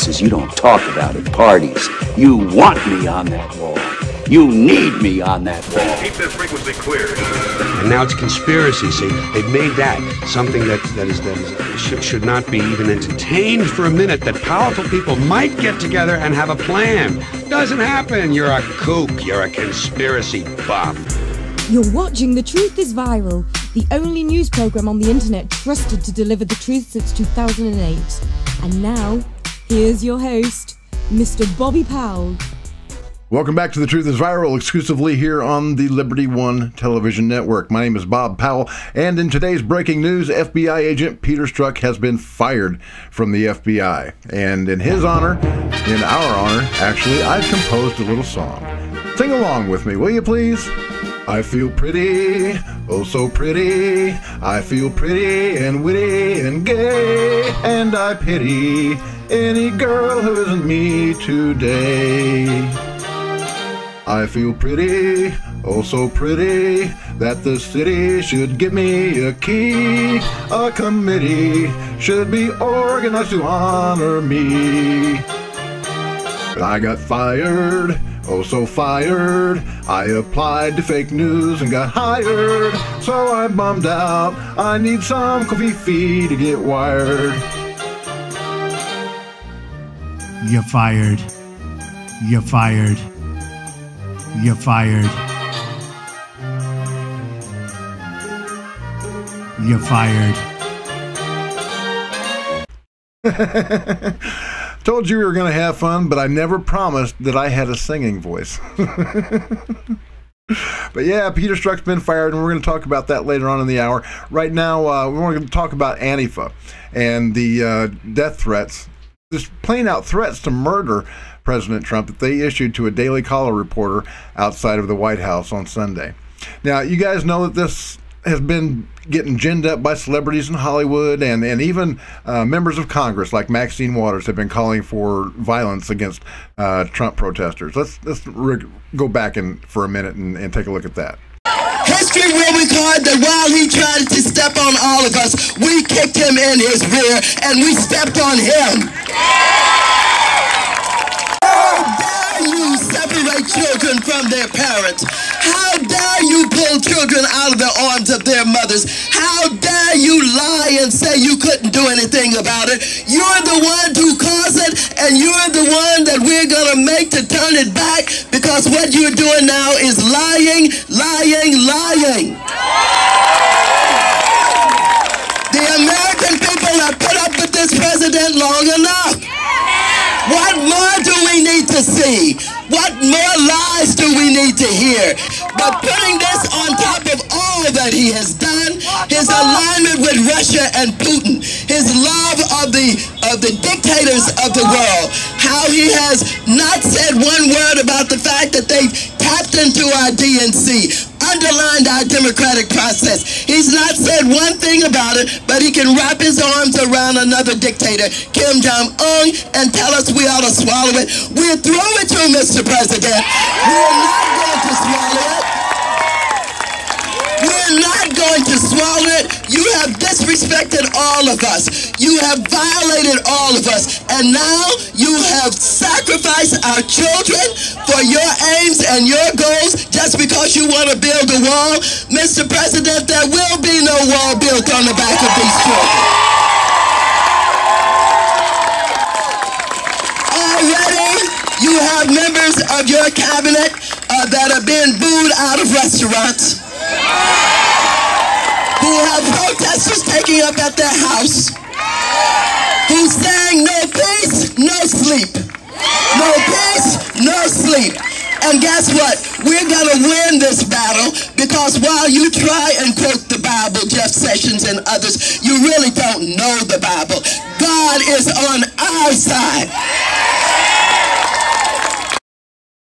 places you don't talk about at parties. You want me on that wall. You need me on that wall. Keep that frequency clear. And now it's conspiracy. See, they've made that something that should not be even entertained for a minute, that powerful people might get together and have a plan. Doesn't happen. You're a kook. You're a conspiracy buff. You're watching The Truth is Viral, the only news program on the internet trusted to deliver the truth since 2008. And now, here's your host, Mr. Bobby Powell. Welcome back to The Truth is Viral, exclusively here on the Liberty One television network. My name is Bob Powell, and in today's breaking news, FBI agent Peter Strzok has been fired from the FBI. And in his honor, in our honor, actually, I've composed a little song. Sing along with me, will you please? I feel pretty, oh so pretty. I feel pretty and witty and gay, and I pity any girl who isn't me today. I feel pretty, oh so pretty, that the city should give me a key. A committee should be organized to honor me. But I got fired, oh so fired. I applied to fake news and got hired. So I'm bummed out, I need some coffee fee to get wired. You're fired. You're fired. You're fired. You're fired. Told you we were going to have fun, but I never promised that I had a singing voice. But yeah, Peter Strzok's been fired, and we're going to talk about that later on in the hour. Right now, we're going to talk about ANTIFA and the death threats, just plain out threats to murder President Trump that they issued to a Daily Caller reporter outside of the White House on Sunday. Now, you guys know that this has been getting ginned up by celebrities in Hollywood, and even members of Congress like Maxine Waters have been calling for violence against Trump protesters. Let's go back for a minute and take a look at that. History will record that while he tried to step on all of us, we kicked him in his rear and we stepped on him. How dare you separate children from their parents? How dare you pull children out of the arms of their mothers? How dare you lie and say you couldn't do anything about it? You're the one who caused it, and you're the one that we're going to make to turn it back, because what you're doing now is lying, lying, lying. The American people have put up with this president long enough. What more do we need to see? What more lies do we need to hear? But putting this on top of all that he has done, his alignment with Russia and Putin, his love of the dictators of the world, how he has not said one word about the fact that they tapped into our DNC, underlined our democratic process. He's not said one thing about it, but he can wrap his arms around another dictator, Kim Jong-un, and tell us we ought to swallow it. We're through with you, Mr. President. We're not going to swallow it. We're not going to swallow it. You have disrespected all of us. You have violated all of us. And now you have sacrificed our children for your aims and your goals just because you want to build a wall. Mr. President, there will be no wall built on the back of these children. Already, you have members of your cabinet that are being booed out of restaurants, who have protesters taking up at their house, who's saying no peace, no sleep. No peace, no sleep. And guess what? We're going to win this battle, because while you try and quote the Bible, Jeff Sessions and others, you really don't know the Bible. God is on our side.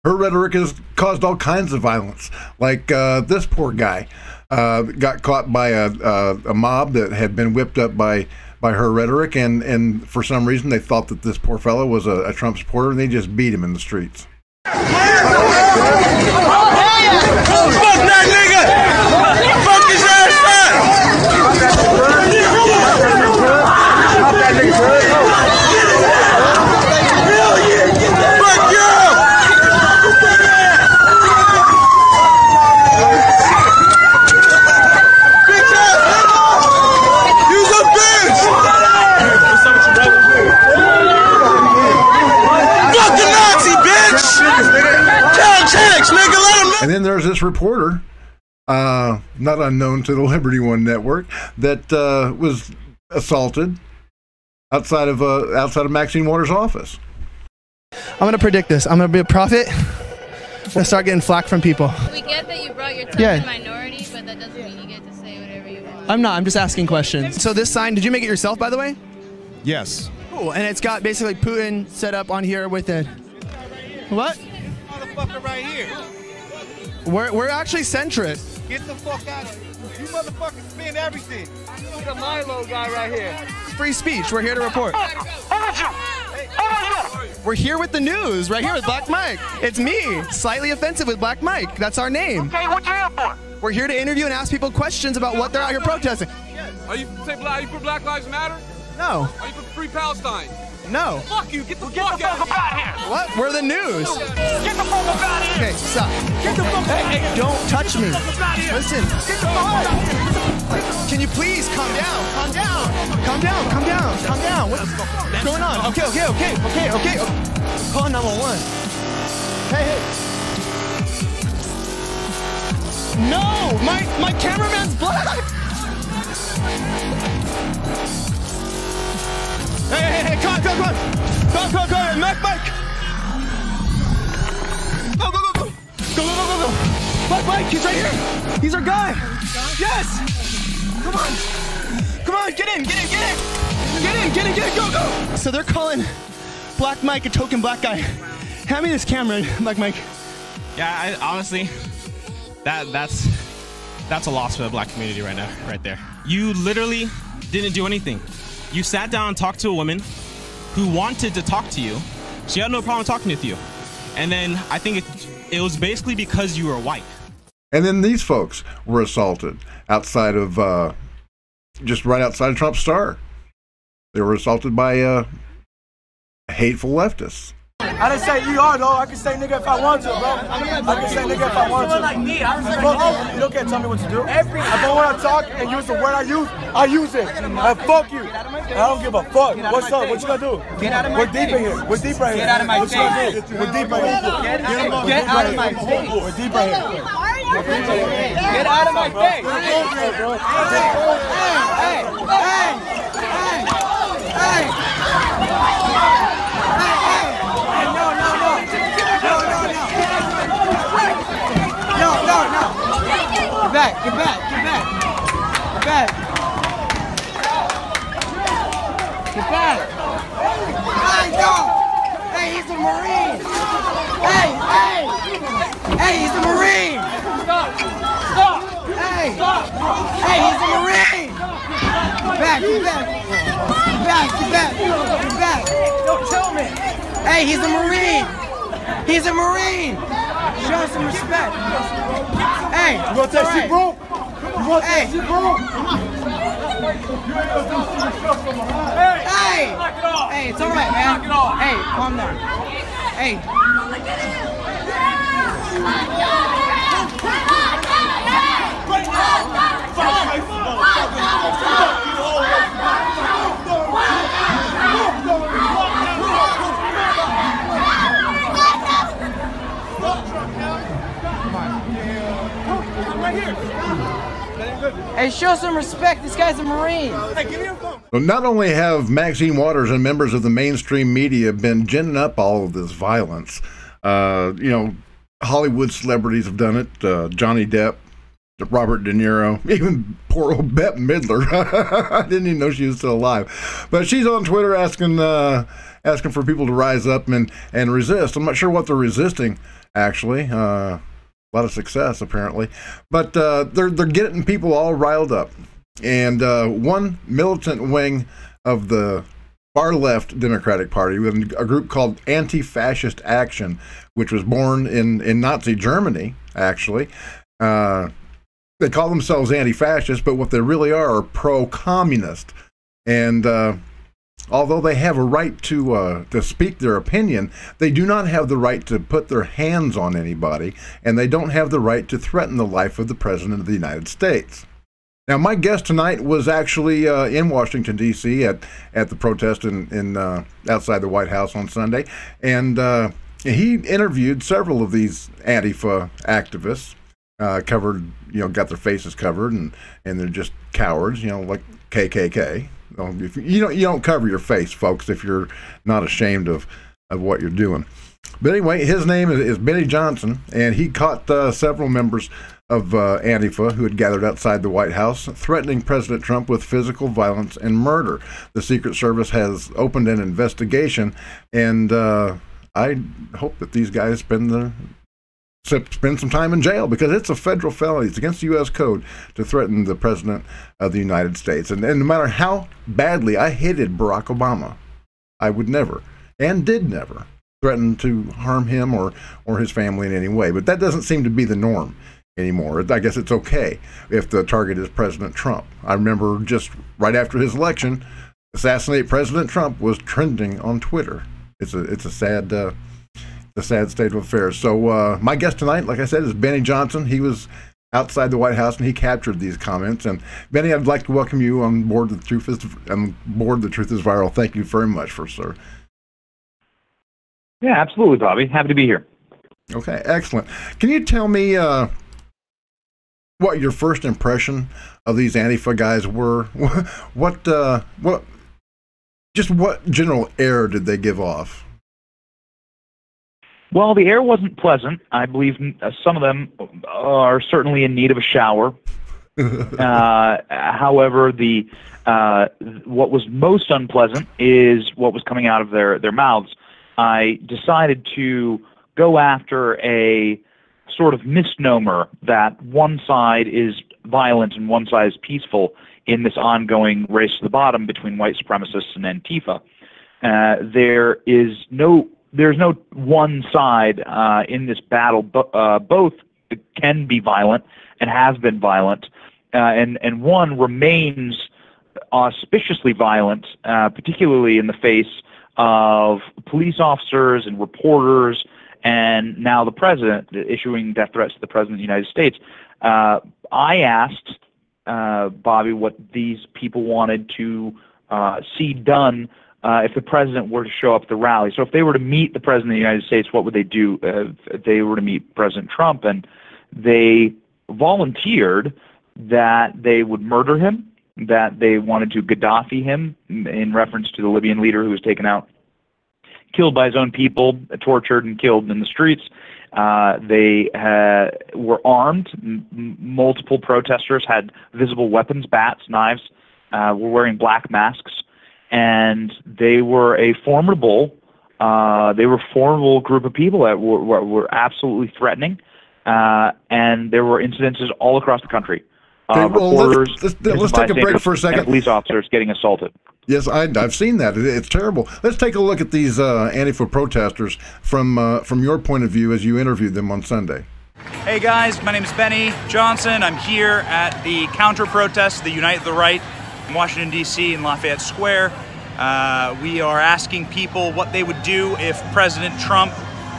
Her rhetoric has caused all kinds of violence. Like this poor guy got caught by a mob that had been whipped up by her rhetoric, and for some reason they thought that this poor fellow was a Trump supporter, and they just beat him in the streets. Fuck that nigga! Fuck his ass up! snitch, nigga. Let him know. And then there's this reporter, not unknown to the Liberty One network, that was assaulted outside of Maxine Waters' office. I'm gonna predict this. I'm gonna be a prophet. I'm gonna start getting flack from people. We get that you brought your token minority, but that doesn't mean you get to say whatever you want. I'm not. I'm just asking questions. So this sign, did you make it yourself, by the way? Yes. Cool. And it's got basically Putin set up on here with it. What? Motherfucker right here. We're actually centrist. Get the fuck out of here. You motherfuckers spend everything. Look at my little guy right here. It's free speech. We're here to report. We're here with the news, right here with Black Mike. It's me, slightly offensive with Black Mike. That's our name. Okay, what you here for? We're here to interview and ask people questions about what they're out here protesting. Are you for Black Lives Matter? No. Are you for Free Palestine? No. Fuck you. Get the fuck out of here. What? We're the news. Get the fuck up out of here. Okay, stop. Get the fuck out of here. Hey, don't touch me. Listen. Get the fuck out of here. Can you please calm down? Calm down. Calm down. Calm down. Calm down. What's going on? Okay. Call 911. Hey. No, my cameraman's black. Hey, come on. Mike. Go. Mike, he's right here. He's our guy. Yes. Come on, get in, go. So they're calling Black Mike a token black guy. Hand me this camera, Black Mike. Yeah, honestly, that's a loss for the black community right now, right there. You literally didn't do anything. You sat down and talked to a woman who wanted to talk to you. She had no problem talking with you. And then I think it was basically because you were white. And then these folks were assaulted outside of, just right outside of Trump's Star. They were assaulted by hateful leftists. I didn't say ER though. I can say nigga if I want to, bro. I can say nigga if I want to. Like me, I was like, you don't get to tell me what to do. If I want to talk and use the word I use it. And fuck you. I don't give a fuck. What's up? What you gonna do? Get out of my face. We're deep in here. We're deep right here. Get out of my face. What you gonna do? We're deep right here. Get out of my face. We're deep right here. Get out of my face. Hey. Get back. Hey, no. Hey, he's a Marine. Hey, he's a Marine. Stop. Hey, he's a Marine. Get back. Don't tell me. Hey, he's a Marine. Show some respect. Hey, you want that shit, bro? Hey, it's all right, man. Hey, calm down. Hey. Hey, show some respect. This guy's a Marine. Hey, give me your phone. So not only have Maxine Waters and members of the mainstream media been ginning up all of this violence, Hollywood celebrities have done it. Johnny Depp, Robert De Niro, even poor old Bette Midler. I didn't even know she was still alive. But she's on Twitter asking for people to rise up and resist. I'm not sure what they're resisting, actually. A lot of success, apparently. But they're getting people all riled up. And one militant wing of the far-left Democratic Party, with a group called Anti-Fascist Action, which was born in Nazi Germany, actually. They call themselves anti-fascist, but what they really are pro-communist. And although they have a right to speak their opinion, they do not have the right to put their hands on anybody, and they don't have the right to threaten the life of the President of the United States. Now, my guest tonight was actually in Washington, D.C. at the protest in outside the White House on Sunday, and He interviewed several of these Antifa activists, covered, got their faces covered, and they're just cowards, like KKK. You don't cover your face, folks, if you're not ashamed of what you're doing. But anyway, his name is Benny Johnson, and he caught several members of Antifa who had gathered outside the White House, threatening President Trump with physical violence and murder. The Secret Service has opened an investigation, and I hope that these guys spend some time in jail, because it's a federal felony. It's against the U.S. Code to threaten the President of the United States. And no matter how badly I hated Barack Obama, I would never, and did never, threaten to harm him or his family in any way. But that doesn't seem to be the norm anymore. I guess it's okay if the target is President Trump. I remember just right after his election, "Assassinate President Trump" was trending on Twitter. It's a sad state of affairs. So my guest tonight, like I said, is Benny Johnson. He was outside the White House and he captured these comments. And Benny, I'd like to welcome you on board The Truth is Viral. Thank you very much, sir. Yeah, absolutely, Bobby. Happy to be here. Okay, excellent. Can you tell me what your first impression of these Antifa guys were? What general air did they give off? Well, the air wasn't pleasant. I believe some of them are certainly in need of a shower. However, what was most unpleasant is what was coming out of their mouths. I decided to go after a sort of misnomer that one side is violent and one side is peaceful in this ongoing race to the bottom between white supremacists and Antifa. There's no one side in this battle. Both can be violent and have been violent, and one remains auspiciously violent, particularly in the face of police officers and reporters, and now the president issuing death threats to the president of the United States. I asked Bobby what these people wanted to see done if the president were to show up at the rally. So if they were to meet the president of the United States, what would they do if they were to meet President Trump? And they volunteered that they would murder him, that they wanted to Gadaffi him, in reference to the Libyan leader who was taken out, killed by his own people, tortured and killed in the streets. They were armed. Multiple protesters had visible weapons, bats, knives, were wearing black masks, and they were a formidable group of people that were absolutely threatening, and there were incidences all across the country. Reporters, let's take a break for a second. And police officers getting assaulted. Yes, I've seen that. It's terrible. Let's take a look at these Antifa protesters from your point of view as you interviewed them on Sunday. Hey guys, my name is Benny Johnson. I'm here at the counter-protest, the Unite the Right, in Washington, D.C. in Lafayette Square. We are asking people what they would do if President Trump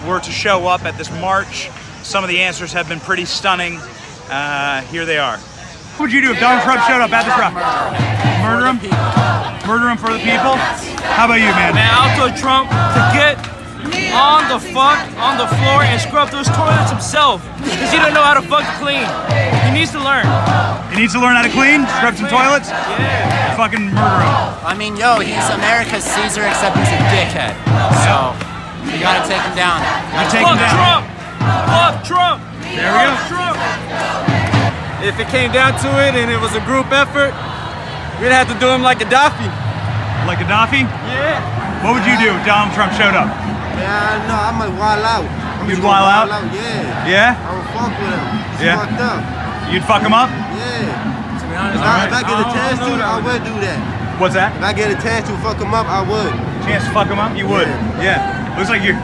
were to show up at this march. Some of the answers have been pretty stunning. Here they are. What would you do if Donald Trump showed up at this rally? Murder him? Murder him for the people? How about you, man? Man, I'll tell Trump to get on the floor and scrub through his toilets himself, because he don't know how to fuck clean. He needs to learn. He needs to learn how to clean? Scrub some toilets? Yeah. Fucking murder him. I mean, yo, he's America's Caesar, except he's a dickhead. So, you gotta take him down. Fuck Trump! Fuck Trump! There we go. Trump! If it came down to it and it was a group effort, we'd have to do him like Gadaffi. Like Gadaffi? Yeah. What would you do if Donald Trump showed up? Yeah, no, I'm gonna wild out. You'd wild out? Yeah. Yeah? I would fuck with him. He's Yeah. fucked up. You'd fuck him up? Yeah. To be honest, If I get a chance to, I would do that. What's that? If I get a chance to fuck him up, I would. Chance to fuck him up? You would? Yeah. Looks like you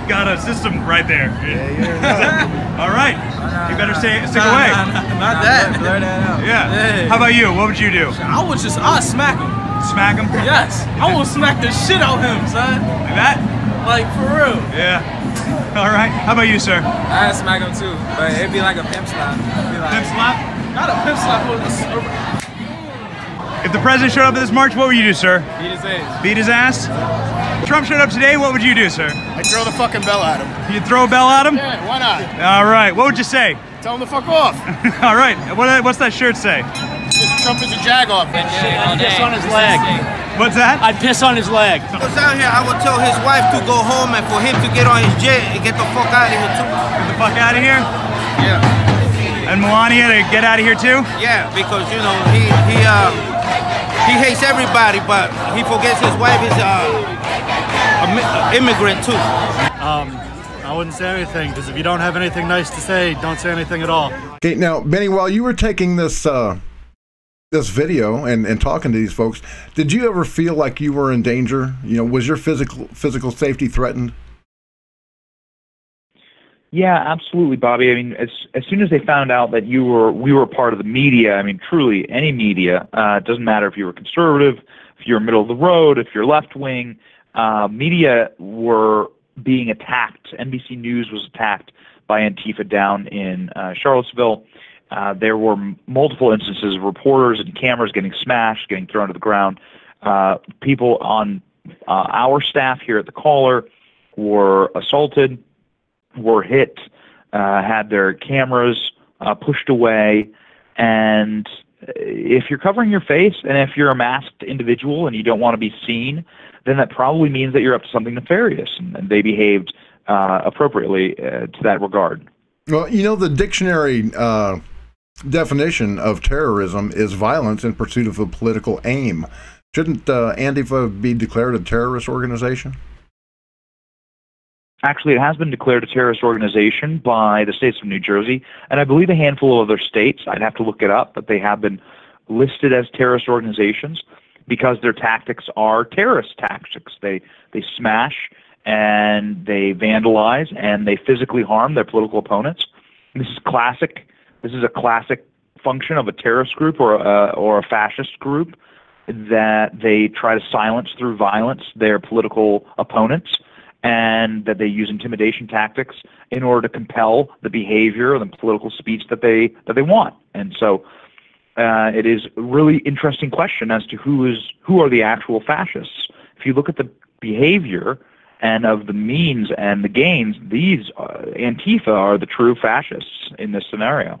got a system right there. Yeah. All right. You better stick away. Not that. Blur that out. Yeah. How about you? What would you do? I'd smack him. Smack him? Yes. I will smack the shit out of him, son. Like that? Like, for real. Yeah. All right. How about you, sir? I'd smack him too, but it'd be like a pimp slap. Pimp slap? Not a pimp slap, but if the president showed up at this march, what would you do, sir? beat his ass. Beat his ass? Trump showed up today, what would you do, sir? I'd throw the fucking bell at him. You'd throw a bell at him? Yeah, why not? All right. What would you say? Tell him to fuck off. All right. What's that shirt say? Trump is a jagoff. I'd piss on his leg. What's that? I'd piss on his leg. If he was out here, I would tell his wife to go home and for him to get on his jet and get the fuck out of here too. Get the fuck out of here? Yeah. And Melania to get out of here too? Yeah, because you know he hates everybody, but he forgets his wife is an immigrant too. I wouldn't say anything, because if you don't have anything nice to say, don't say anything at all. Okay, now, Benny, while you were taking this this video and talking to these folks, did you ever feel like you were in danger? You know, was your physical safety threatened? Yeah, absolutely, Bobby. I mean, as soon as they found out that we were part of the media, I mean, truly, any media, it doesn't matter if you were conservative, if you're middle of the road, if you're left wing, media were being attacked. NBC News was attacked by Antifa down in Charlottesville. There were multiple instances of reporters and cameras getting smashed, getting thrown to the ground. People on our staff here at the Caller were assaulted, were hit, had their cameras pushed away. And if you're covering your face and if you're a masked individual and you don't want to be seen, then that probably means that you're up to something nefarious, and they behaved appropriately to that regard. Well, you know, the dictionary definition of terrorism is violence in pursuit of a political aim. Shouldn't Antifa be declared a terrorist organization? Actually, it has been declared a terrorist organization by the states of New Jersey, and I believe a handful of other states. I'd have to look it up, but they have been listed as terrorist organizations because their tactics are terrorist tactics. They smash and they vandalize and they physically harm their political opponents. And this is classic. This is a classic function of a terrorist group or a fascist group, that they try to silence through violence their political opponents, and that they use intimidation tactics in order to compel the behavior and the political speech that they want. And so it is a really interesting question as to who are the actual fascists. If you look at the behavior and of the means and the gains, these Antifa are the true fascists in this scenario.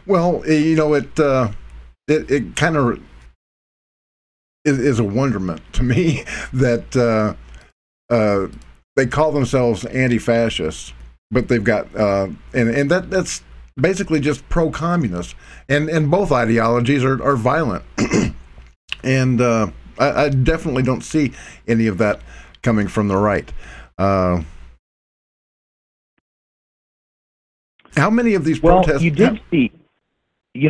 Well, you know, it kind of is a wonderment to me that they call themselves anti-fascists, but they've got and that's basically just pro-communist, and both ideologies are violent, and I definitely don't see any of that coming from the right. How many of these protests? Well, you did see,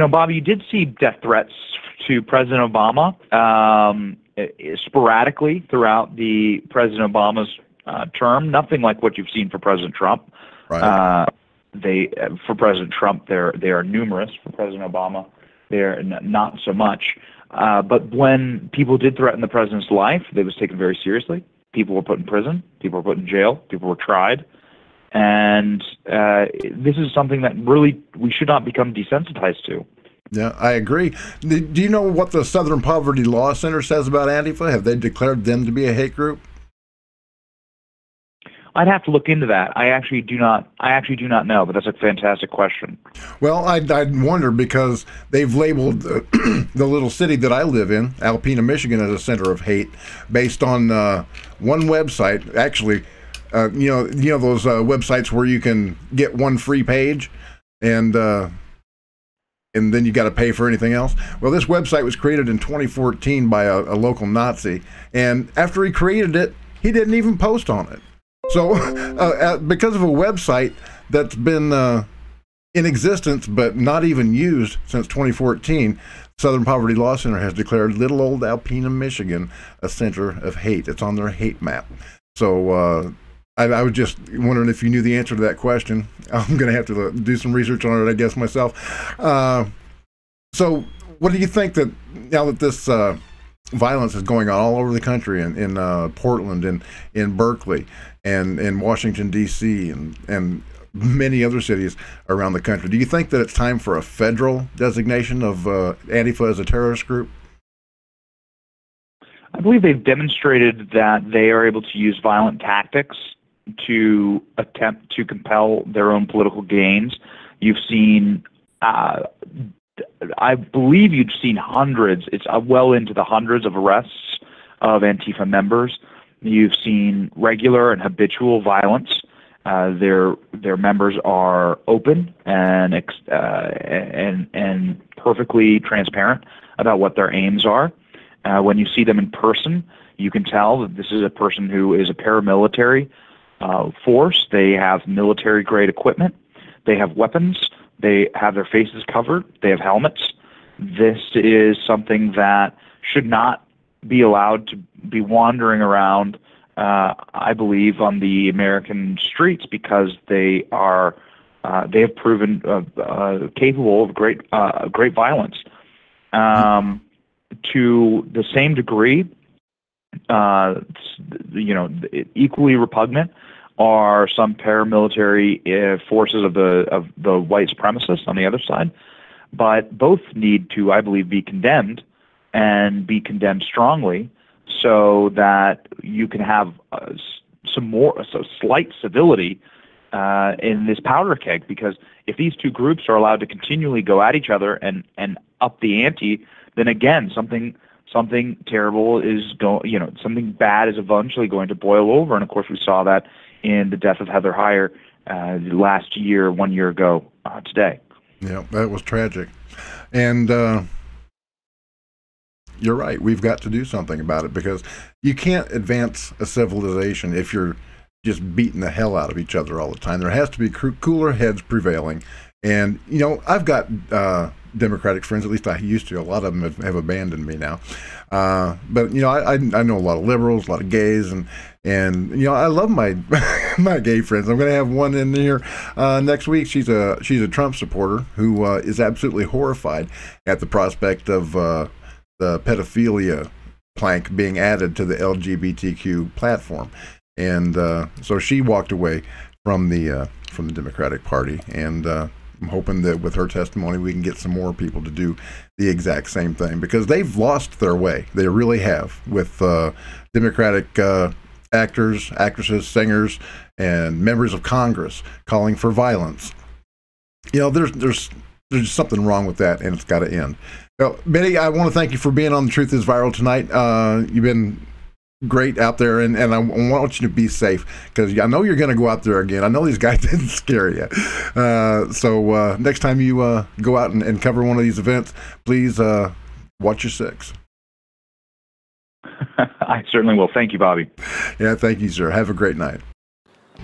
Bob, you did see death threats to President Obama sporadically throughout the President Obama's term. Nothing like what you've seen for President Trump. Right. For President Trump, they are numerous. For President Obama, they're not so much. But when people did threaten the president's life, they was taken very seriously. People were put in prison. People were put in jail. People were tried. And this is something that really we should not become desensitized to. Yeah, I agree. Do you know what the Southern Poverty Law Center says about Antifa? Have they declared them to be a hate group? I'd have to look into that. I actually do not know, but that's a fantastic question. Well, I'd wonder because they've labeled the little city that I live in, Alpena, Michigan, as a center of hate based on one website. Actually, you know those websites where you can get one free page and then you got to pay for anything else. Well, this website was created in 2014 by a local Nazi, and after he created it, he didn't even post on it. So because of a website that's been in existence but not even used since 2014, Southern Poverty Law Center has declared little old Alpena, Michigan, a center of hate. It's on their hate map. So I was just wondering if you knew the answer to that question. I'm going to have to do some research on it, I guess, myself. So what do you think that now that this violence is going on all over the country, in Portland and in Berkeley and in Washington, D.C. and many other cities around the country, do you think that it's time for a federal designation of Antifa as a terrorist group? I believe they've demonstrated that they are able to use violent tactics to attempt to compel their own political gains. You've seen, I believe you've seen hundreds, it's well into the hundreds of arrests of Antifa members. You've seen regular and habitual violence. Their members are open and perfectly transparent about what their aims are. When you see them in person, you can tell that this is a person who is a paramilitary force. They have military-grade equipment. They have weapons. They have their faces covered. They have helmets. This is something that should not be allowed to be wandering around, I believe, on the American streets, because they have proven capable of great violence. To the same degree, equally repugnant are some paramilitary forces of the white supremacists on the other side. But both need to, I believe, be condemned, and be condemned strongly, so that you can have slight civility in this powder keg. Because if these two groups are allowed to continually go at each other and up the ante, then again something terrible is something bad is eventually going to boil over. And of course, we saw that in the death of Heather Heyer last year, 1 year ago today. Yeah, that was tragic. And you're right. We've got to do something about it, because you can't advance a civilization if you're just beating the hell out of each other all the time. There has to be cooler heads prevailing. And, I've got Democratic friends, at least I used to. A lot of them have abandoned me now. But, I know a lot of liberals, a lot of gays, and I love my my gay friends. I'm going to have one in here next week. She's a Trump supporter who is absolutely horrified at the prospect of the pedophilia plank being added to the LGBTQ platform. And so she walked away from the Democratic Party, and I'm hoping that with her testimony we can get some more people to do the exact same thing, because they've lost their way. They really have, with Democratic actors, actresses, singers, and members of Congress calling for violence. There's something wrong with that, and it's got to end. Well, Betty, I want to thank you for being on The Truth is Viral tonight. You've been great out there, and I want you to be safe, because I know you're going to go out there again. I know these guys didn't scare you. So next time you go out and cover one of these events, please watch your six. I certainly will. Thank you, Bobby. Yeah, thank you, sir. Have a great night.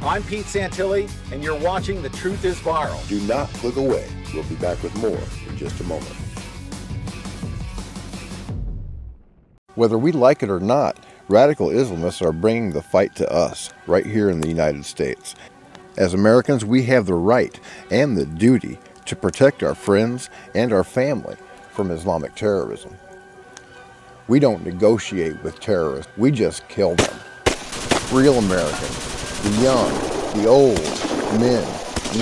I'm Pete Santilli, and you're watching The Truth is Viral. Do not click away. We'll be back with more in just a moment. Whether we like it or not, radical Islamists are bringing the fight to us, right here in the United States. As Americans, we have the right and the duty to protect our friends and our family from Islamic terrorism. We don't negotiate with terrorists, we just kill them. Real Americans, the young, the old, men,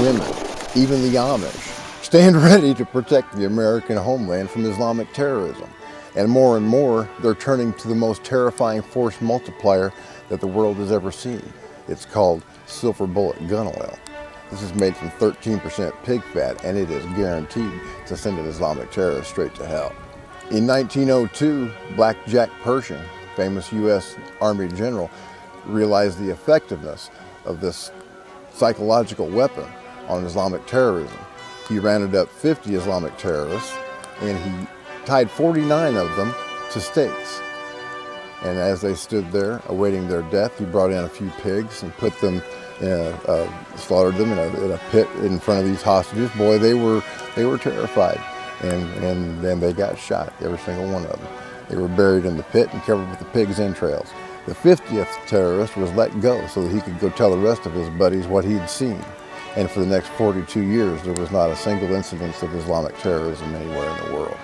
women, even the Amish, stand ready to protect the American homeland from Islamic terrorism. And more, they're turning to the most terrifying force multiplier that the world has ever seen. It's called silver bullet gun oil. This is made from 13% pig fat, and it is guaranteed to send an Islamic terrorist straight to hell. In 1902, Black Jack Pershing, famous U.S. Army general, realized the effectiveness of this psychological weapon on Islamic terrorism. He rounded up 50 Islamic terrorists, and he tied 49 of them to stakes. And as they stood there awaiting their death, he brought in a few pigs and put them slaughtered them in a pit in front of these hostages. Boy, they were terrified, and then they got shot, every single one of them. They were buried in the pit and covered with the pig's entrails. The 50th terrorist was let go so that he could go tell the rest of his buddies what he'd seen. And for the next 42 years, there was not a single incident of Islamic terrorism anywhere in the world.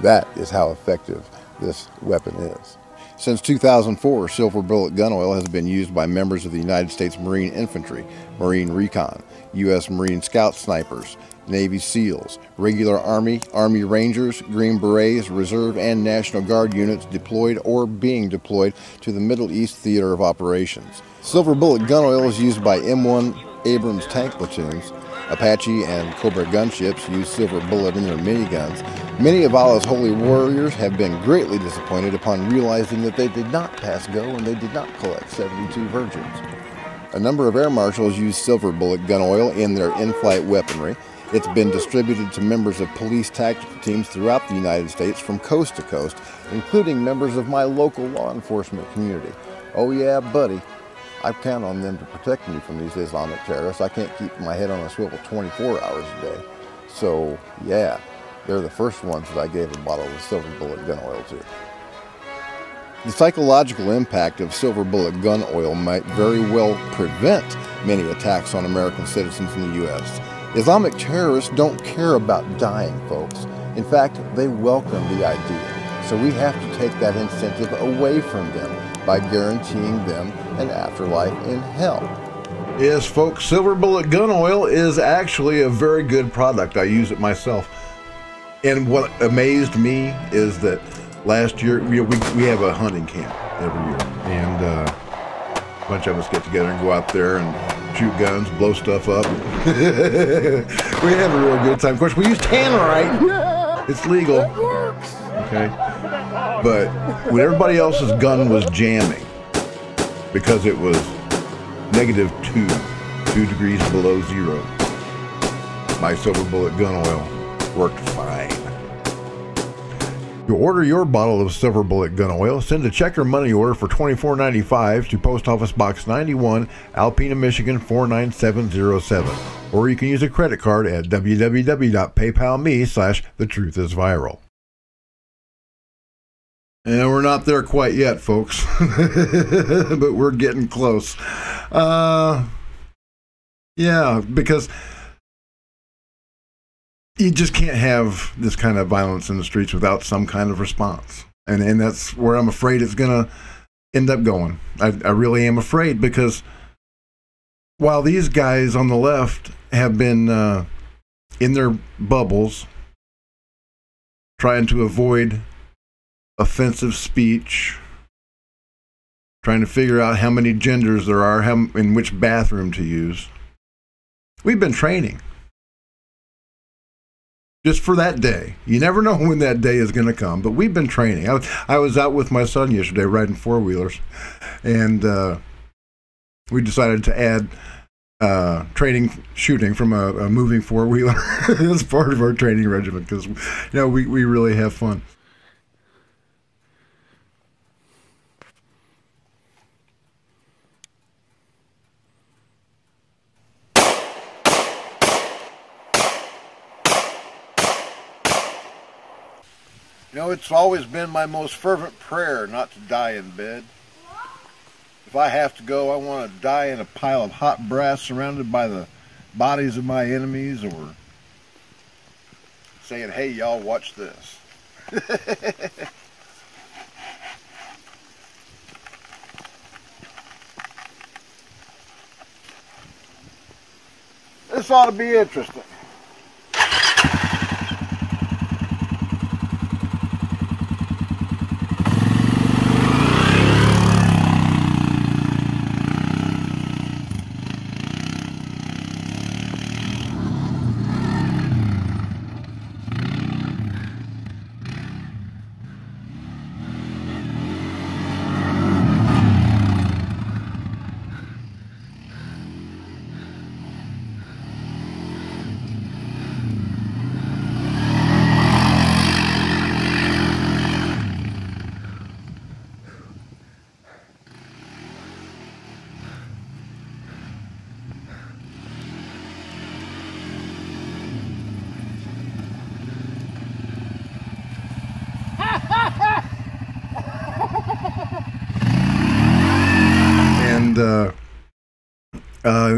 That is how effective this weapon is. Since 2004, silver bullet gun oil has been used by members of the United States Marine Infantry, Marine Recon, U.S. Marine Scout Snipers, Navy SEALs, regular Army, Army Rangers, Green Berets, Reserve, and National Guard units deployed or being deployed to the Middle East Theater of Operations. Silver bullet gun oil is used by M1 Abrams tank platoons. Apache and Cobra gunships use silver bullet in their miniguns. Many of Allah's holy warriors have been greatly disappointed upon realizing that they did not pass go and they did not collect 72 virgins. A number of air marshals use silver bullet gun oil in their in-flight weaponry. It's been distributed to members of police tactical teams throughout the United States from coast to coast, including members of my local law enforcement community. Oh yeah, buddy. I count on them to protect me from these Islamic terrorists. I can't keep my head on a swivel 24 hours a day. So, yeah, they're the first ones that I gave a bottle of silver bullet gun oil to. The psychological impact of silver bullet gun oil might very well prevent many attacks on American citizens in the U.S. Islamic terrorists don't care about dying, folks. In fact, they welcome the idea. So we have to take that incentive away from them by guaranteeing them an afterlife in hell. Yes, folks, silver bullet gun oil is actually a very good product. I use it myself. And what amazed me is that last year, we have a hunting camp every year. And a bunch of us get together and go out there and shoot guns, blow stuff up. We have a real good time. Of course, we use tannerite. It's legal. It works. Okay. But when everybody else's gun was jamming because it was -2 degrees below zero, my silver bullet gun oil worked fine. To order your bottle of silver bullet gun oil, send a check or money order for $24.95 to Post Office Box 91, Alpena, Michigan 49707. Or you can use a credit card at www.paypal.me/thetruthisviral. And we're not there quite yet, folks, but we're getting close. Yeah, because you just can't have this kind of violence in the streets without some kind of response. And that's where I'm afraid it's going to end up going. I really am afraid, because while these guys on the left have been in their bubbles trying to avoid offensive speech, trying to figure out how many genders there are, in which bathroom to use, we've been training just for that day. You never know when that day is going to come, but we've been training. I was out with my son yesterday riding four-wheelers, and we decided to add training shooting from a moving four-wheeler as part of our training regimen, because we really have fun. It's always been my most fervent prayer not to die in bed. If I have to go, I want to die in a pile of hot brass surrounded by the bodies of my enemies, or saying, hey, y'all, watch this. This ought to be interesting.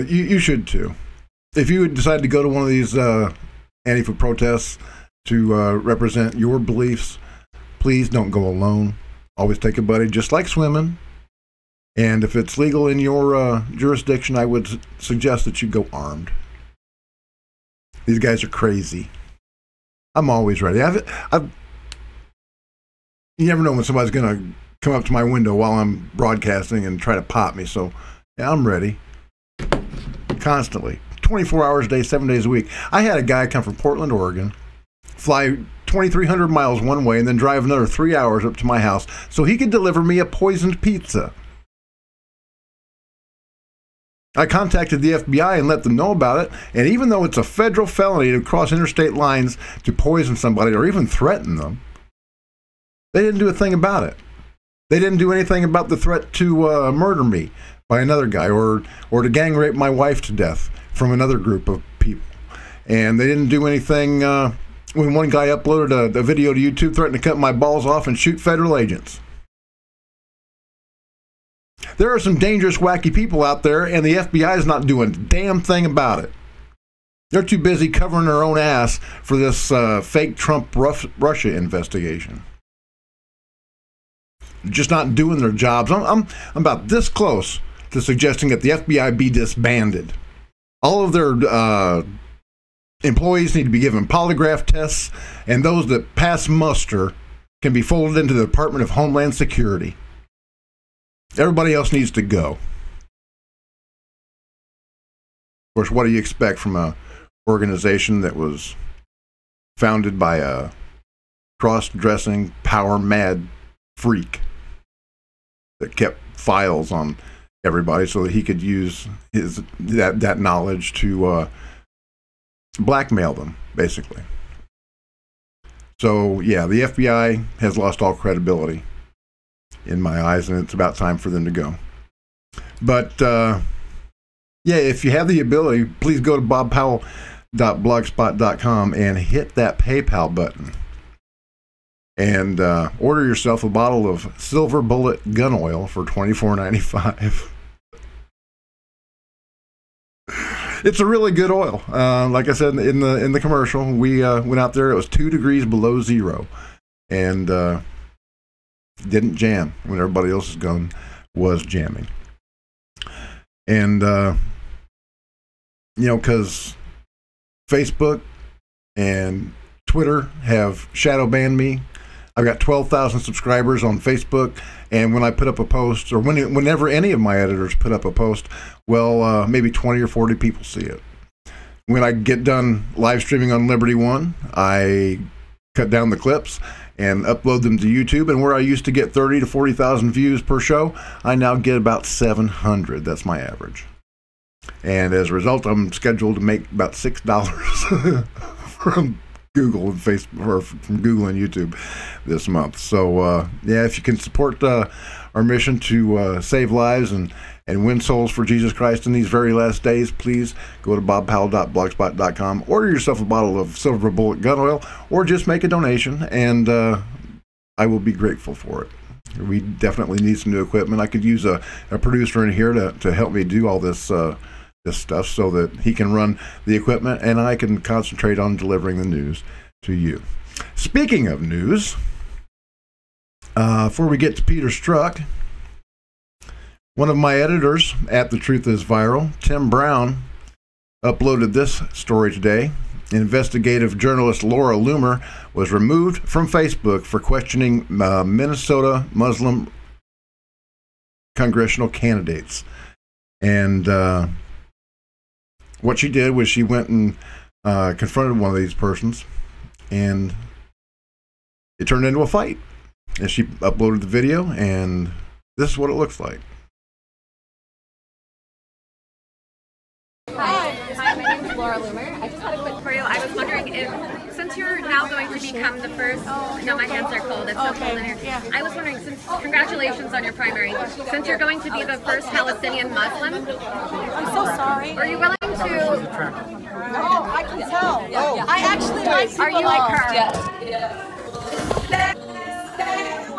You should too. If you decide to go to one of these ANTIFA protests to represent your beliefs, please don't go alone. Always take a buddy, just like swimming. And if it's legal in your jurisdiction, I would suggest that you go armed. These guys are crazy. I'm always ready. You never know when somebody's going to come up to my window while I'm broadcasting and try to pop me. So, yeah, I'm ready. Constantly. 24 hours a day, 7 days a week. I had a guy come from Portland, Oregon, fly 2,300 miles one way, and then drive another 3 hours up to my house so he could deliver me a poisoned pizza. I contacted the FBI and let them know about it, and even though it's a federal felony to cross interstate lines to poison somebody or even threaten them, they didn't do a thing about it. They didn't do anything about the threat to murder me by another guy or to gang rape my wife to death from another group of people. And they didn't do anything when one guy uploaded a video to YouTube threatening to cut my balls off and shoot federal agents. There are some dangerous, wacky people out there, and the FBI is not doing a damn thing about it. They're too busy covering their own ass for this fake Trump-Russia investigation. Just not doing their jobs. I'm about this close to suggesting that the FBI be disbanded. All of their employees need to be given polygraph tests, and those that pass muster can be folded into the Department of Homeland Security. Everybody else needs to go. Of course, what do you expect from an organization that was founded by a cross-dressing, power-mad freak that kept files on everybody so that he could use that knowledge to blackmail them, basically. So, yeah, the FBI has lost all credibility in my eyes, and it's about time for them to go. But, yeah, if you have the ability, please go to bobpowell.blogspot.com and hit that PayPal button. And order yourself a bottle of Silver Bullet gun oil for $24.95. It's a really good oil. Like I said in the commercial, we went out there. It was 2 degrees below zero, and didn't jam when everybody else's gun was jamming. And you know, because Facebook and Twitter have shadow banned me. I've got 12,000 subscribers on Facebook, and when I put up a post, or whenever any of my editors put up a post, well, maybe 20 or 40 people see it. When I get done live streaming on Liberty One, I cut down the clips and upload them to YouTube, and where I used to get 30 to 40,000 views per show, I now get about 700. That's my average. And as a result, I'm scheduled to make about $6 from Google and Facebook, or from Google and YouTube this month. So yeah, if you can support our mission to save lives and win souls for Jesus Christ in these very last days, please go to bobpowell.blogspot.com, order yourself a bottle of Silver Bullet gun oil, or just make a donation, and I will be grateful for it. We definitely need some new equipment. I could use a producer in here to help me do all this this stuff so that he can run the equipment and I can concentrate on delivering the news to you. Speaking of news, before we get to Peter Strzok, one of my editors at The Truth is Viral, Tim Brown, uploaded this story today. Investigative journalist Laura Loomer was removed from Facebook for questioning Minnesota Muslim congressional candidates. And what she did was she went and confronted one of these persons, and it turned into a fight. And she uploaded the video, and this is what it looks like. Hi, my name is Laura Loomer. I just had a quick for you. I was wondering if, since you're now going to become the first, no, my hands are cold, it's so cold in here. Yeah. I was wondering, since, congratulations on your primary, since you're going to be the first Palestinian Muslim. I'm so sorry. Are you willing to? Oh, I can tell. Yeah. I actually like people. Are you like her? Yeah.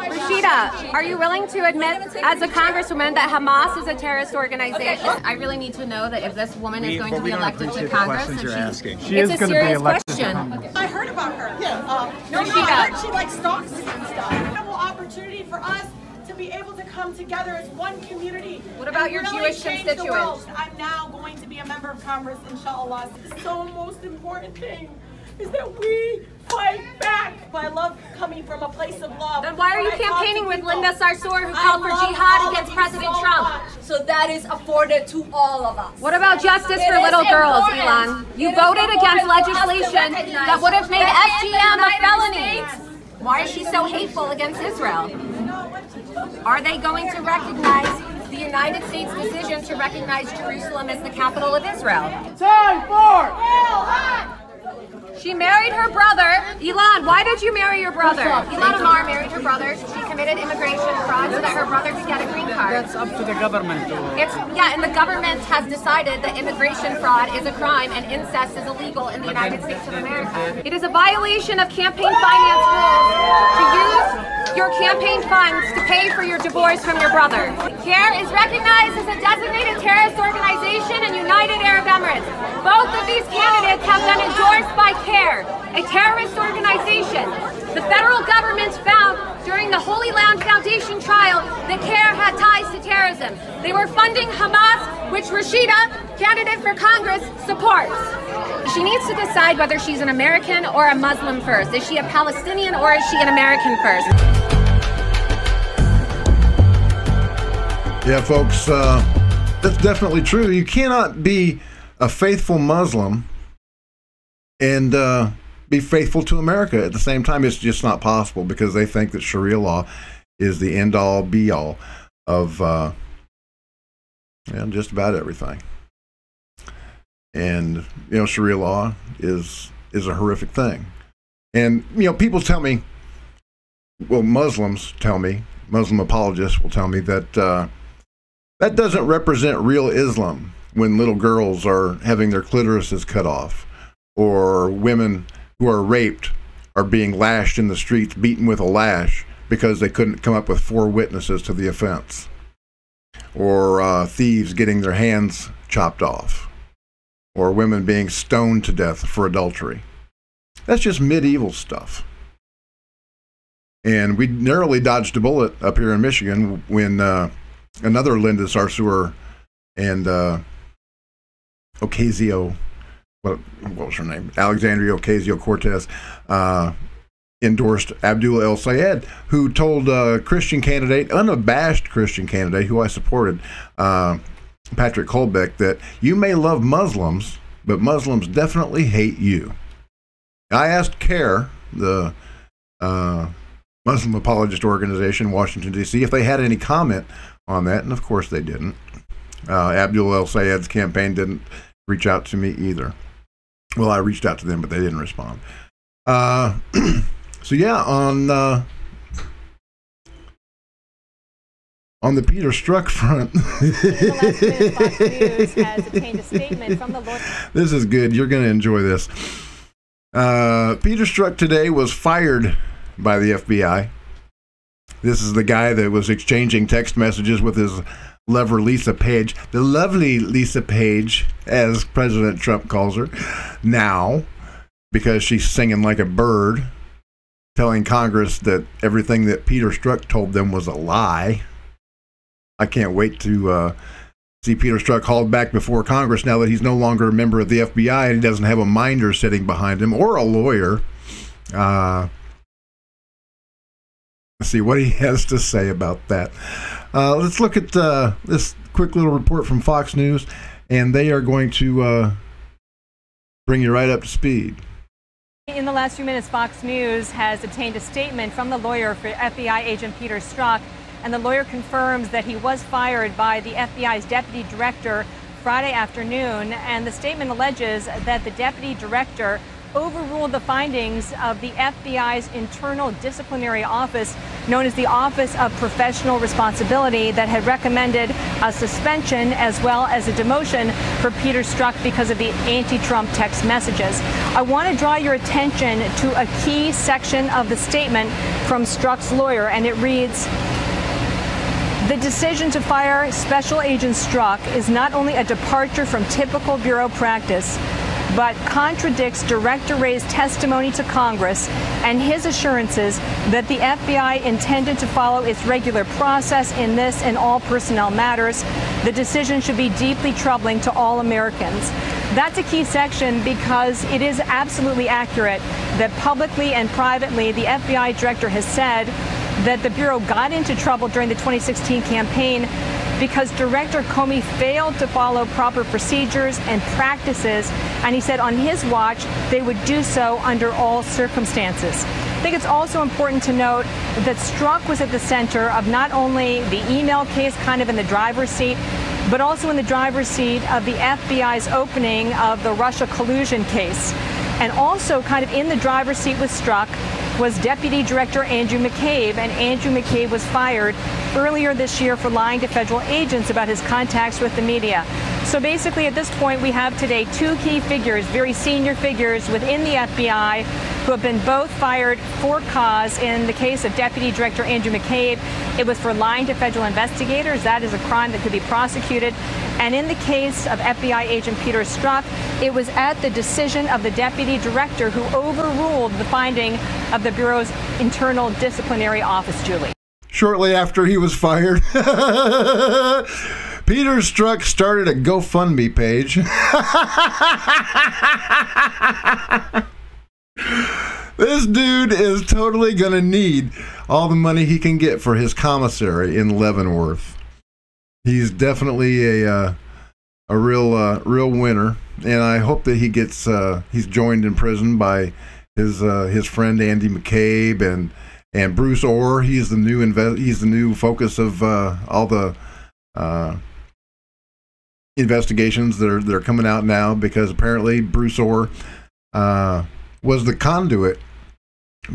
Rashida, are you willing to admit as a congresswoman that Hamas is a terrorist organization? I really need to know that if this woman is going to be elected to Congress, she is going to be elected to Congress. I heard about her. Yeah. Rashida. She like stalks and stuff. opportunity for us to be able to come together as one community. What about your really Jewish change the world. constituents? I'm now going to be a member of Congress, inshallah. So most important thing is that we fight back. But I love coming from a place of love. Then why are you campaigning with Linda Sarsour, who called for jihad against President Trump? So that is afforded to all of us. What about justice for little girls, Elon? You voted against legislation that would have made FGM a felony. Why is she so hateful against Israel? Are they going to recognize the United States decision to recognize Jerusalem as the capital of Israel? Time for She married her brother. Elon, why did you marry your brother? Elon Amar married her brother. She committed immigration fraud so that her brother could get a green card. That's up to the government. And the government has decided that immigration fraud is a crime and incest is illegal in the United States of America. It is a violation of campaign finance rules to use your campaign funds to pay for your divorce from your brother. CARE is recognized as a designated terrorist organization in United Arab Emirates. Both of these candidates have been endorsed by CARE, a terrorist organization. The federal government found during the Holy Land Foundation trial that CARE had ties to terrorism. They were funding Hamas, which Rashida, candidate for Congress, supports. She needs to decide whether she's an American or a Muslim first. Is she a Palestinian or is she an American first? Yeah, folks, that's definitely true. You cannot be a faithful Muslim and be faithful to America at the same time. It's just not possible because they think that Sharia law is the end-all, be-all of just about everything. And, Sharia law is a horrific thing. And, people tell me, well, Muslims tell me, Muslim apologists will tell me that that doesn't represent real Islam when little girls are having their clitorises cut off, or women who are raped are being lashed in the streets, beaten with a lash because they couldn't come up with 4 witnesses to the offense, or thieves getting their hands chopped off, or women being stoned to death for adultery. That's just medieval stuff. And we narrowly dodged a bullet up here in Michigan when another Linda Sarsour and Ocasio, what was her name? Alexandria Ocasio-Cortez endorsed Abdullah El-Sayed, who told a Christian candidate, unabashed Christian candidate, who I supported, Patrick Colbeck, that you may love Muslims, but Muslims definitely hate you. I asked CARE, the Muslim apologist organization in Washington, D.C., if they had any comment on that, and of course they didn't. Abdullah El-Sayed's campaign didn't reach out to me either. Well, I reached out to them, but they didn't respond. So yeah, on the Peter Strzok front, this is good. You're going to enjoy this. Peter Strzok today was fired by the FBI. This is the guy that was exchanging text messages with his lover Lisa Page, the lovely Lisa Page, as President Trump calls her now, because she's singing like a bird, telling Congress that everything that Peter Strzok told them was a lie. I can't wait to see Peter Strzok hauled back before Congress now that he's no longer a member of the FBI and he doesn't have a minder sitting behind him or a lawyer. Let's see what he has to say about that. Let's look at this quick little report from Fox News, and they are going to bring you right up to speed. In the last few minutes, Fox News has obtained a statement from the lawyer for FBI agent Peter Strzok, and the lawyer confirms that he was fired by the FBI's deputy director Friday afternoon, and the statement alleges that the deputy director overruled the findings of the FBI's internal disciplinary office, known as the Office of Professional Responsibility, that had recommended a suspension as well as a demotion for Peter Strzok because of the anti-Trump text messages. I want to draw your attention to a key section of the statement from Strzok's lawyer, and it reads, "The decision to fire Special Agent Strzok is not only a departure from typical bureau practice, but contradicts Director Wray's testimony to Congress and his assurances that the FBI intended to follow its regular process in this and all personnel matters. The decision should be deeply troubling to all Americans. That's a key section because it is absolutely accurate that publicly and privately the FBI director has said that the Bureau got into trouble during the 2016 campaign because Director Comey failed to follow proper procedures and practices, and he said on his watch they would do so under all circumstances. I think it's also important to note that Strzok was at the center of not only the email case, kind of in the driver's seat, but also in the driver's seat of the FBI's opening of the Russia collusion case. And also kind of in the driver's seat with Strzok was Deputy Director Andrew McCabe, and Andrew McCabe was fired earlier this year for lying to federal agents about his contacts with the media. So basically at this point we have today two key figures, very senior figures within the FBI who have been both fired for cause. In the case of Deputy Director Andrew McCabe, it was for lying to federal investigators. That is a crime that could be prosecuted. And in the case of FBI agent Peter Strzok, it was at the decision of the deputy director who overruled the finding of the Bureau's internal disciplinary office, Julie. Shortly after he was fired, Peter Strzok started a GoFundMe page. This dude is totally going to need all the money he can get for his commissary in Leavenworth. He's definitely a real winner, and I hope that he gets he's joined in prison by his friend Andy McCabe and Bruce Orr. He's the new focus of all the investigations that are coming out now, because apparently Bruce Orr was the conduit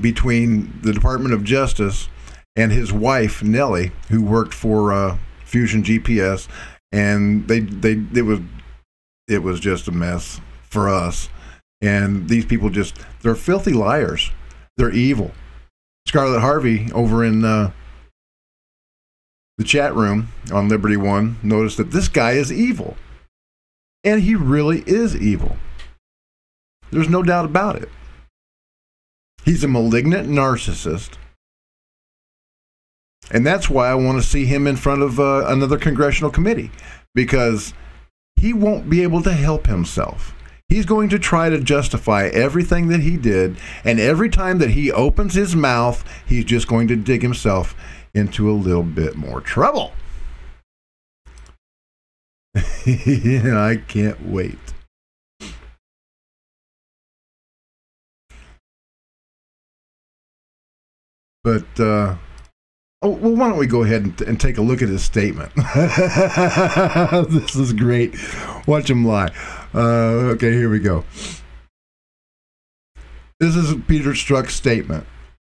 between the Department of Justice and his wife Nellie, who worked for Fusion GPS, and it was just a mess for us. And these people they're filthy liars. They're evil. Scarlett Harvey over in the chat room on Liberty One noticed that this guy is evil. And he really is evil. There's no doubt about it. He's a malignant narcissist. And that's why I want to see him in front of another congressional committee, because he won't be able to help himself. He's going to try to justify everything that he did, and every time that he opens his mouth, he's just going to dig himself into a little bit more trouble. I can't wait. But, oh, well, why don't we go ahead and take a look at his statement? This is great. Watch him lie. Okay, here we go. This is Peter Strzok's statement.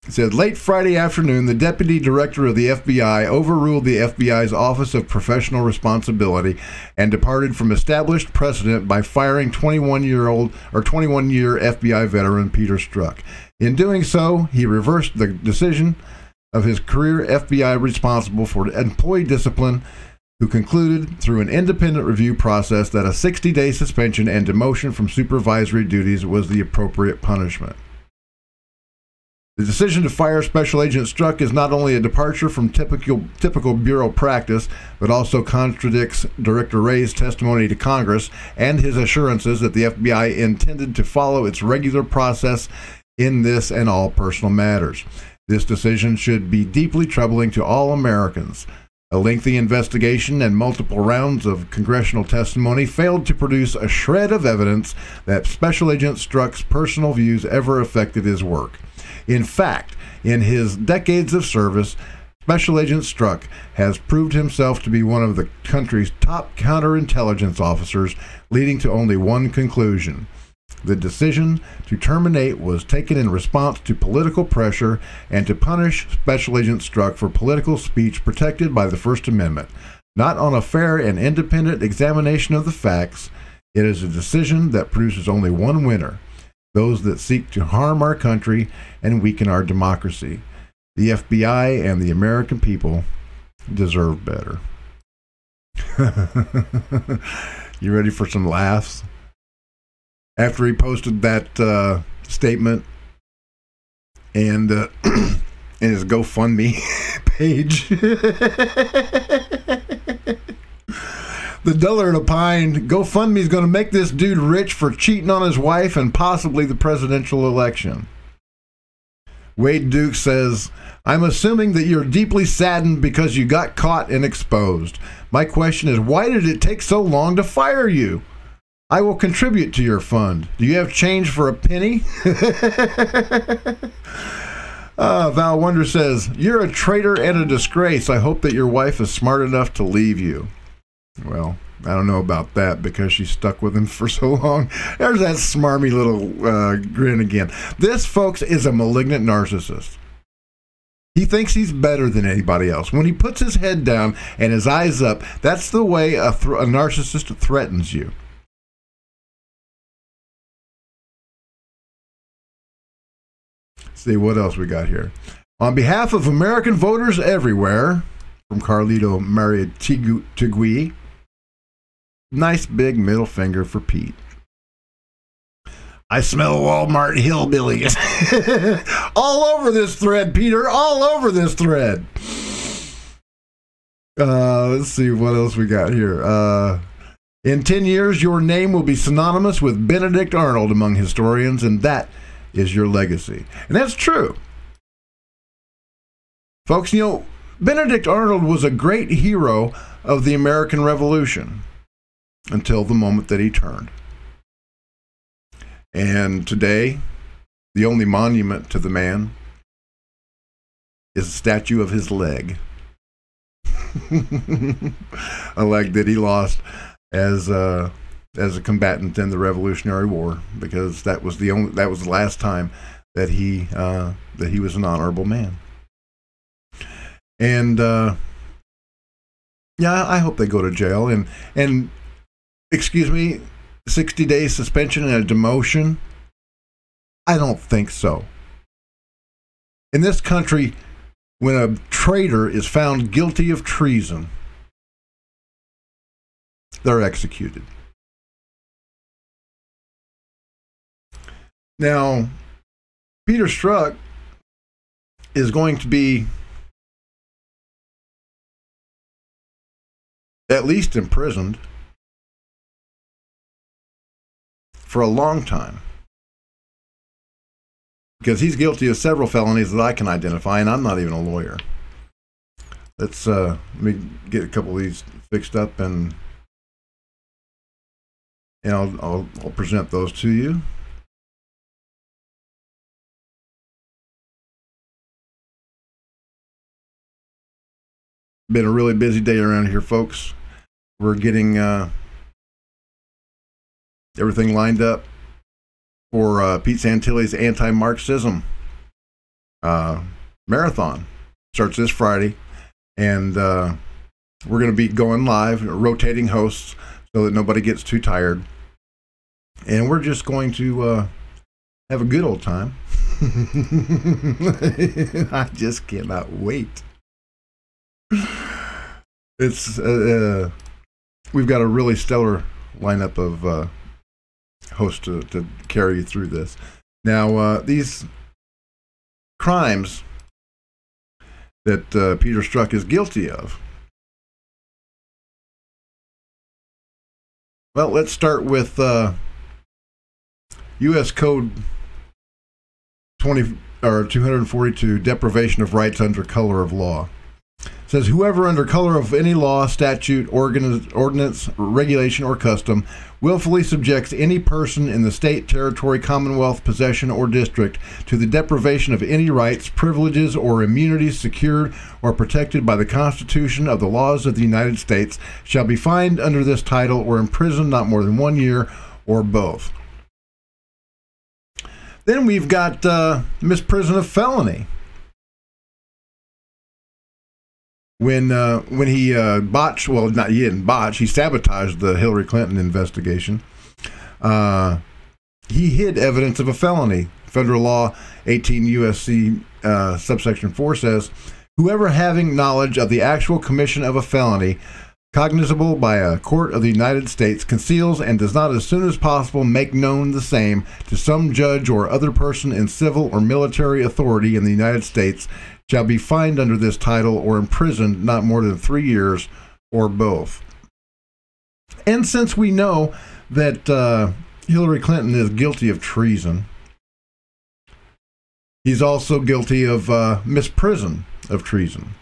It said, late Friday afternoon, the deputy director of the FBI overruled the FBI's Office of Professional Responsibility and departed from established precedent by firing 21-year FBI veteran Peter Strzok. In doing so, he reversed the decision of his career FBI responsible for employee discipline, who concluded through an independent review process that a 60-day suspension and demotion from supervisory duties was the appropriate punishment. The decision to fire Special Agent Strzok is not only a departure from typical Bureau practice, but also contradicts Director Wray's testimony to Congress and his assurances that the FBI intended to follow its regular process in this and all personal matters. This decision should be deeply troubling to all Americans. A lengthy investigation and multiple rounds of congressional testimony failed to produce a shred of evidence that Special Agent Strzok's personal views ever affected his work. In fact, in his decades of service, Special Agent Strzok has proved himself to be one of the country's top counterintelligence officers, leading to only one conclusion. The decision to terminate was taken in response to political pressure and to punish Special Agent Strzok for political speech protected by the First Amendment. Not on a fair and independent examination of the facts, it is a decision that produces only one winner: those that seek to harm our country and weaken our democracy. The FBI and the American people deserve better. You ready for some laughs? after he posted that statement and in his GoFundMe page. The Duller and a Pine, GoFundMe is going to make this dude rich for cheating on his wife and possibly the presidential election. Wade Duke says, I'm assuming that you're deeply saddened because you got caught and exposed. My question is, why did it take so long to fire you? I will contribute to your fund. Do you have change for a penny? Val Wonder says, you're a traitor and a disgrace. I hope that your wife is smart enough to leave you. Well, I don't know about that because she stuck with him for so long. There's that smarmy little grin again. This, folks, is a malignant narcissist. He thinks he's better than anybody else. When he puts his head down and his eyes up, that's the way a narcissist threatens you. Let's see what else we got here. On behalf of American voters everywhere, from Carlito Maria Tigui, nice big middle finger for Pete. I smell Walmart hillbillies. All over this thread, Peter. All over this thread. Let's see what else we got here. In 10 years, your name will be synonymous with Benedict Arnold among historians, and that is your legacy. And that's true. Folks, you know, Benedict Arnold was a great hero of the American Revolution until the moment that he turned. And today, the only monument to the man is a statue of his leg. A leg that he lost as a combatant in the Revolutionary War, because that was the last time that he was an honorable man. And yeah, I hope they go to jail and excuse me, 60 days suspension and a demotion. I don't think so. In this country, when a traitor is found guilty of treason, they're executed. Now, Peter Strzok is going to be at least imprisoned for a long time, because he's guilty of several felonies that I can identify, and I'm not even a lawyer. Let's let me get a couple of these fixed up, and I'll present those to you. Been a really busy day around here, folks. We're getting everything lined up for Pete Santilli's anti-Marxism marathon. Starts this Friday, and we're going to be going live, rotating hosts so that nobody gets too tired. And we're just going to have a good old time. I just cannot wait. It's we've got a really stellar lineup of hosts to carry you through this. Now, these crimes that Peter Strzok is guilty of. Well, let's start with U.S. Code 242, deprivation of rights under color of law. It says, whoever under color of any law, statute, ordinance, regulation, or custom willfully subjects any person in the state, territory, commonwealth, possession, or district to the deprivation of any rights, privileges, or immunities secured or protected by the Constitution of the laws of the United States shall be fined under this title or imprisoned not more than 1 year or both. Then we've got misprision of felony. When he botched, well, not he didn't botch, he sabotaged the Hillary Clinton investigation. He hid evidence of a felony. Federal law 18 U.S.C. Subsection 4 says, whoever having knowledge of the actual commission of a felony cognizable by a court of the United States, conceals and does not as soon as possible make known the same to some judge or other person in civil or military authority in the United States shall be fined under this title or imprisoned not more than 3 years or both. And since we know that Hillary Clinton is guilty of treason, he's also guilty of misprision of treason.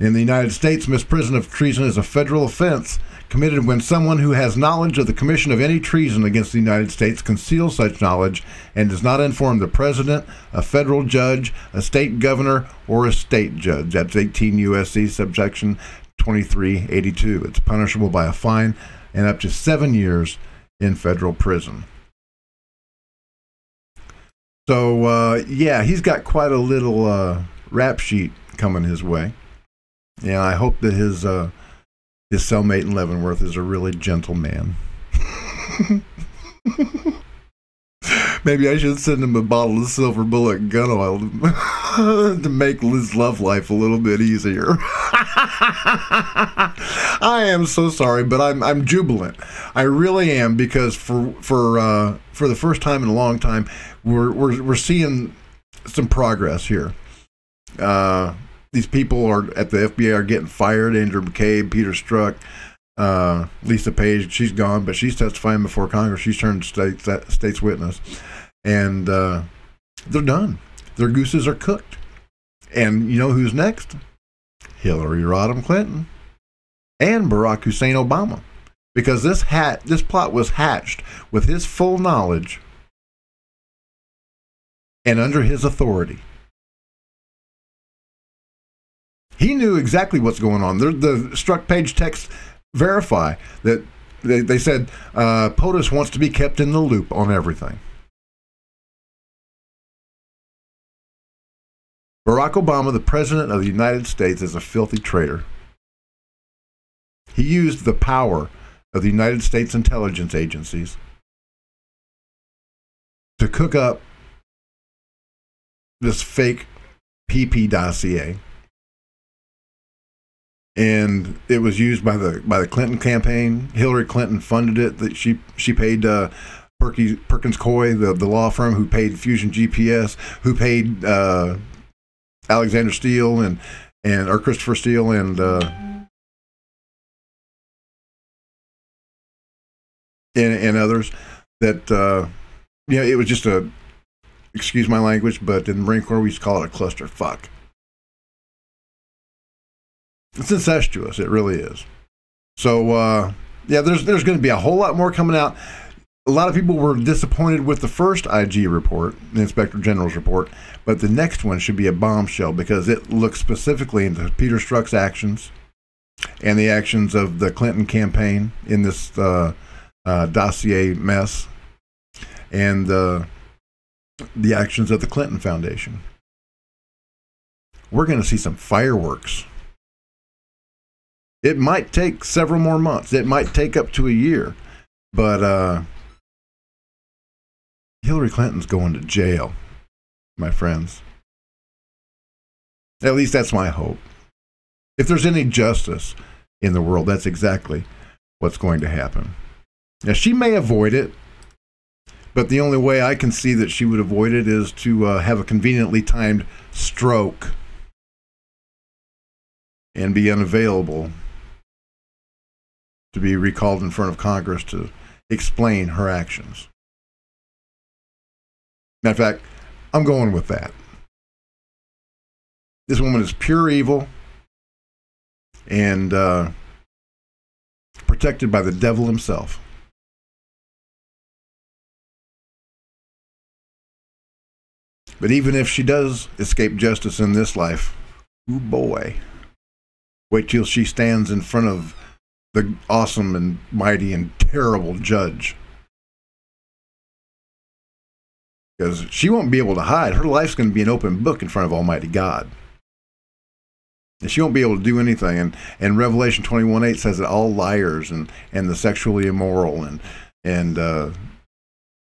In the United States, misprision of treason is a federal offense committed when someone who has knowledge of the commission of any treason against the United States conceals such knowledge and does not inform the president, a federal judge, a state governor, or a state judge. That's 18 U.S.C. subsection 2382. It's punishable by a fine and up to 7 years in federal prison. So, yeah, he's got quite a little rap sheet coming his way. Yeah, I hope that his cellmate in Leavenworth is a really gentle man. Maybe I should send him a bottle of Silver Bullet gun oil to make his love life a little bit easier. I am so sorry, but I'm jubilant. I really am, because for the first time in a long time, we're seeing some progress here. These people are at the FBI are getting fired. Andrew McCabe, Peter Strzok, Lisa Page, she's gone, but she's testifying before Congress. She's turned state's witness, and they're done. Their gooses are cooked. And you know who's next? Hillary Rodham Clinton and Barack Hussein Obama, because this plot was hatched with his full knowledge and under his authority. He knew exactly what's going on. The Strzok Page texts verify that they said POTUS wants to be kept in the loop on everything. Barack Obama, the President of the United States, is a filthy traitor. He used the power of the United States intelligence agencies to cook up this fake PP dossier. And it was used by the Clinton campaign. Hillary Clinton funded it. That she paid Perkins Coy, the law firm, who paid Fusion GPS, who paid Alexander Steele or Christopher Steele and others. That it was just a, excuse my language, but in the Marine Corps we used to call it a clusterfuck. It's incestuous. It really is. So, yeah, there's going to be a whole lot more coming out. A lot of people were disappointed with the first IG report, the Inspector General's report, but the next one should be a bombshell, because it looks specifically into Peter Strzok's actions and the actions of the Clinton campaign in this dossier mess, and the actions of the Clinton Foundation. We're going to see some fireworks. It might take several more months. It might take up to a year. But Hillary Clinton's going to jail, my friends. At least that's my hope. If there's any justice in the world, that's exactly what's going to happen. Now, she may avoid it, but the only way I can see that she would avoid it is to have a conveniently timed stroke and be unavailable to be recalled in front of Congress to explain her actions. Matter of fact, I'm going with that. This woman is pure evil and protected by the devil himself. But even if she does escape justice in this life, oh boy, wait till she stands in front of the awesome and mighty and terrible judge. Because she won't be able to hide. Her life's going to be an open book in front of Almighty God. And she won't be able to do anything. And Revelation 21:8 says that all liars and the sexually immoral and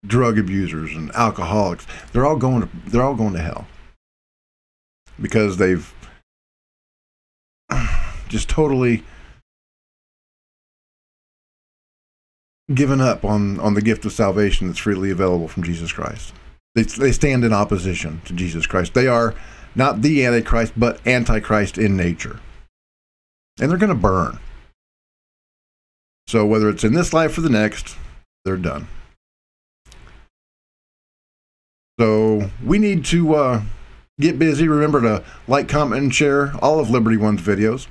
drug abusers and alcoholics, they're all going to hell. Because they've just totally given up on the gift of salvation that's freely available from Jesus Christ. They stand in opposition to Jesus Christ. They are not the Antichrist, but Antichrist in nature. And they're going to burn. So whether it's in this life or the next, they're done. So we need to get busy. Remember to like, comment, and share all of Liberty One's videos.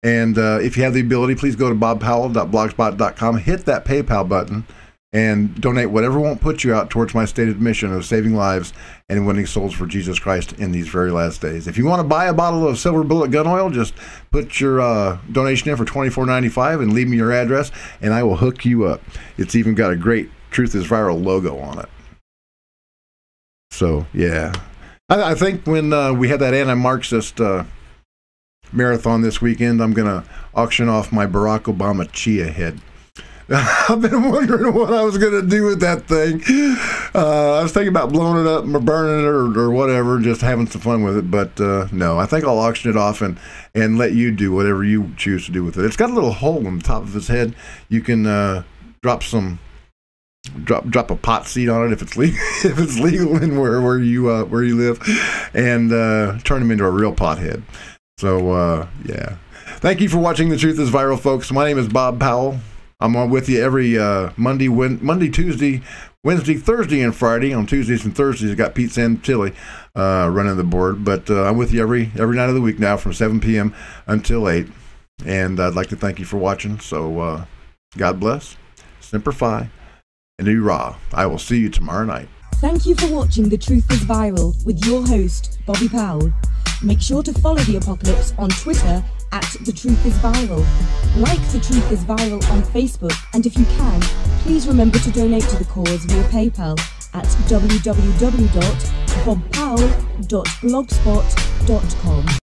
And if you have the ability, please go to bobpowell.blogspot.com, hit that PayPal button, and donate whatever won't put you out towards my stated mission of saving lives and winning souls for Jesus Christ in these very last days. If you want to buy a bottle of Silver Bullet gun oil, just put your donation in for $24.95 and leave me your address, and I will hook you up. It's even got a great Truth is Viral logo on it. So, yeah. I think when we had that anti-Marxist marathon this weekend, I'm going to auction off my Barack Obama chia head. I've been wondering what I was going to do with that thing. I was thinking about blowing it up or burning it or whatever, just having some fun with it. But no, I think I'll auction it off and let you do whatever you choose to do with it. It's got a little hole in the top of his head. You can drop a pot seed on it if it's legal, if it's legal in where you live, and turn him into a real pothead. So yeah. Thank you for watching The Truth is Viral, folks. My name is Bob Powell. I'm on with you every Monday, Tuesday, Wednesday, Thursday, and Friday. On Tuesdays and Thursdays, I got Pete Santilli running the board. But I'm with you every night of the week now from 7 p.m. until 8. And I'd like to thank you for watching. So God bless, Semper Fi, and Hoorah. I will see you tomorrow night. Thank you for watching The Truth is Viral with your host, Bobby Powell. Make sure to follow The Apocalypse on Twitter at The Truth is Viral. Like The Truth is Viral on Facebook, and if you can, please remember to donate to the cause via PayPal at www.bobpowell.blogspot.com.